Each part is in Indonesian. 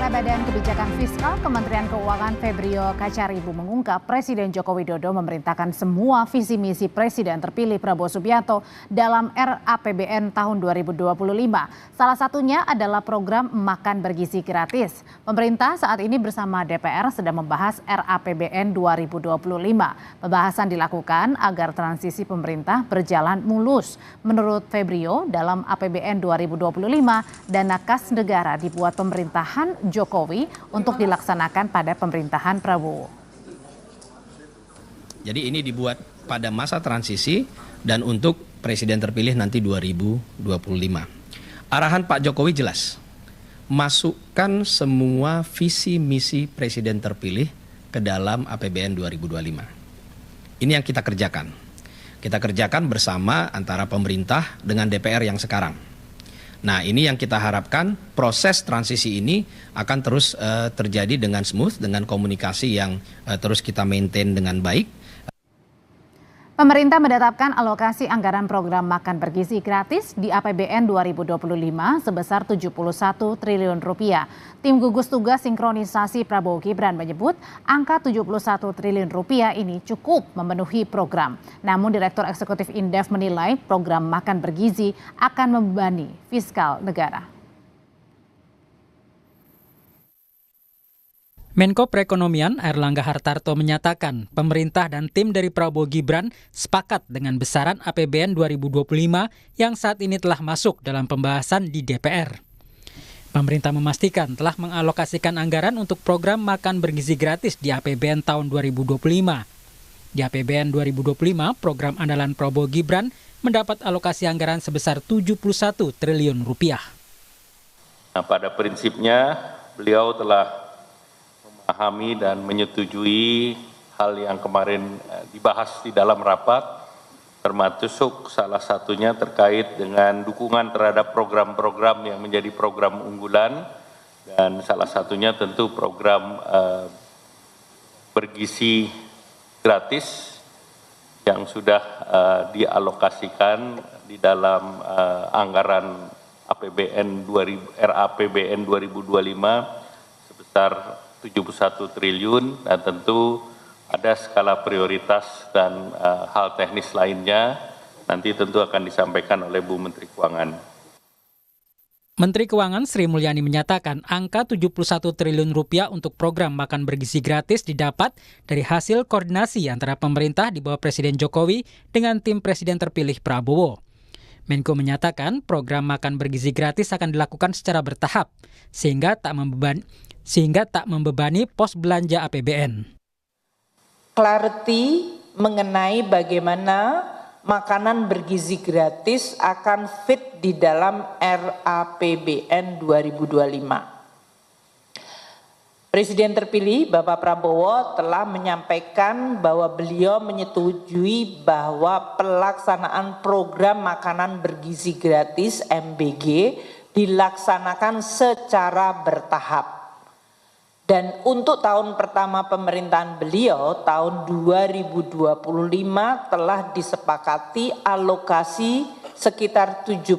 Kepala Badan Kebijakan Fiskal Kementerian Keuangan Febrio Kacaribu mengungkap Presiden Joko Widodo memerintahkan semua visi misi Presiden terpilih Prabowo Subianto dalam RAPBN tahun 2025. Salah satunya adalah program makan bergizi gratis. Pemerintah saat ini bersama DPR sedang membahas RAPBN 2025. Pembahasan dilakukan agar transisi pemerintah berjalan mulus. Menurut Febrio, dalam APBN 2025, dana kas negara dibuat pemerintahan Jokowi untuk dilaksanakan pada pemerintahan Prabowo. Jadi ini dibuat pada masa transisi dan untuk presiden terpilih nanti 2025. Arahan Pak Jokowi jelas, masukkan semua visi misi presiden terpilih ke dalam APBN 2025. Ini yang kita kerjakan. Kita kerjakan bersama antara pemerintah dengan DPR yang sekarang. Nah, ini yang kita harapkan proses transisi ini akan terus terjadi dengan smooth, dengan komunikasi yang terus kita maintain dengan baik. Pemerintah menetapkan alokasi anggaran program makan bergizi gratis di APBN 2025 sebesar 71 triliun rupiah. Tim gugus tugas sinkronisasi Prabowo Gibran menyebut angka 71 triliun rupiah ini cukup memenuhi program. Namun Direktur Eksekutif Indef menilai program makan bergizi akan membebani fiskal negara. Menko Perekonomian Airlangga Hartarto menyatakan pemerintah dan tim dari Prabowo Gibran sepakat dengan besaran APBN 2025 yang saat ini telah masuk dalam pembahasan di DPR. Pemerintah memastikan telah mengalokasikan anggaran untuk program makan bergizi gratis di APBN tahun 2025. Di APBN 2025, program andalan Prabowo Gibran mendapat alokasi anggaran sebesar 71 triliun rupiah. Nah, pada prinsipnya beliau telah memahami dan menyetujui hal yang kemarin dibahas di dalam rapat, termasuk salah satunya terkait dengan dukungan terhadap program-program yang menjadi program unggulan, dan salah satunya tentu program bergizi gratis yang sudah dialokasikan di dalam anggaran RAPBN 2025 sebesar 71 triliun, dan tentu ada skala prioritas dan hal teknis lainnya nanti tentu akan disampaikan oleh Bu Menteri Keuangan. Menteri Keuangan Sri Mulyani menyatakan angka 71 triliun rupiah untuk program makan bergizi gratis didapat dari hasil koordinasi antara pemerintah di bawah Presiden Jokowi dengan tim Presiden terpilih Prabowo. Menko menyatakan program makan bergizi gratis akan dilakukan secara bertahap sehingga tak membebani pos belanja APBN. Clarity mengenai bagaimana makanan bergizi gratis akan fit di dalam RAPBN 2025. Presiden terpilih Bapak Prabowo telah menyampaikan bahwa beliau menyetujui bahwa pelaksanaan program makanan bergizi gratis MBG dilaksanakan secara bertahap. Dan untuk tahun pertama pemerintahan beliau, tahun 2025 telah disepakati alokasi sekitar 71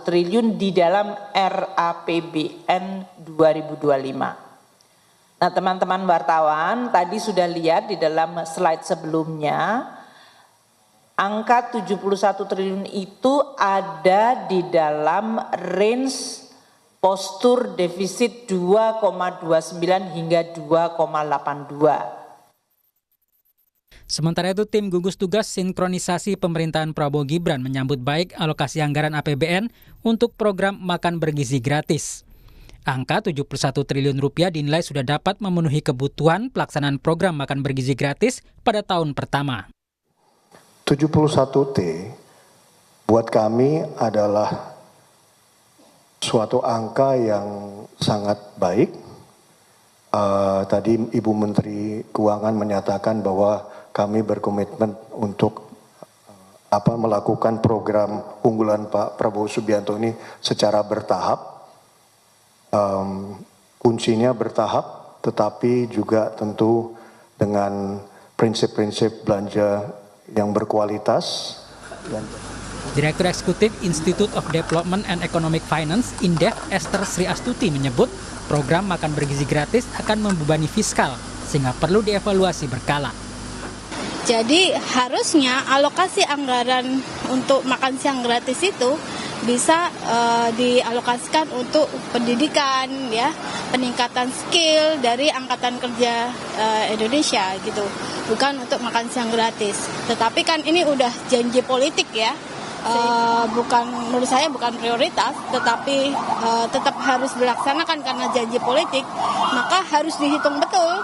triliun di dalam RAPBN 2025. Nah, teman-teman wartawan tadi sudah lihat di dalam slide sebelumnya, angka 71 triliun itu ada di dalam range postur defisit 2,29 hingga 2,82. Sementara itu, tim gugus tugas sinkronisasi pemerintahan Prabowo Gibran menyambut baik alokasi anggaran APBN untuk program makan bergizi gratis. Angka 71 triliun rupiah dinilai sudah dapat memenuhi kebutuhan pelaksanaan program makan bergizi gratis pada tahun pertama. 71T buat kami adalah suatu angka yang sangat baik. Tadi Ibu Menteri Keuangan menyatakan bahwa kami berkomitmen untuk melakukan program unggulan Pak Prabowo Subianto ini secara bertahap. Kuncinya bertahap, tetapi juga tentu dengan prinsip-prinsip belanja yang berkualitas. Direktur Eksekutif Institute of Development and Economic Finance, Indef, Esther Sri Astuti menyebut program makan bergizi gratis akan membebani fiskal, sehingga perlu dievaluasi berkala. Jadi harusnya alokasi anggaran untuk makan siang gratis itu bisa dialokasikan untuk pendidikan, ya, peningkatan skill dari angkatan kerja Indonesia gitu, bukan untuk makan siang gratis. Tetapi kan ini udah janji politik ya, menurut saya bukan prioritas, tetapi tetap harus dilaksanakan karena janji politik, maka harus dihitung betul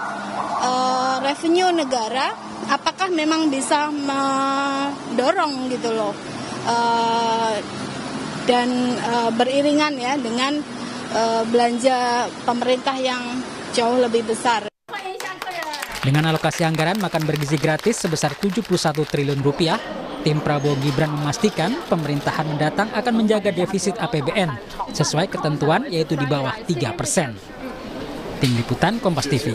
revenue negara, apakah memang bisa mendorong gitu loh. Dan beriringan ya dengan belanja pemerintah yang jauh lebih besar. Dengan alokasi anggaran makan bergizi gratis sebesar 71 triliun rupiah, tim Prabowo Gibran memastikan pemerintahan mendatang akan menjaga defisit APBN sesuai ketentuan yaitu di bawah 3%. Tim Liputan Kompas TV.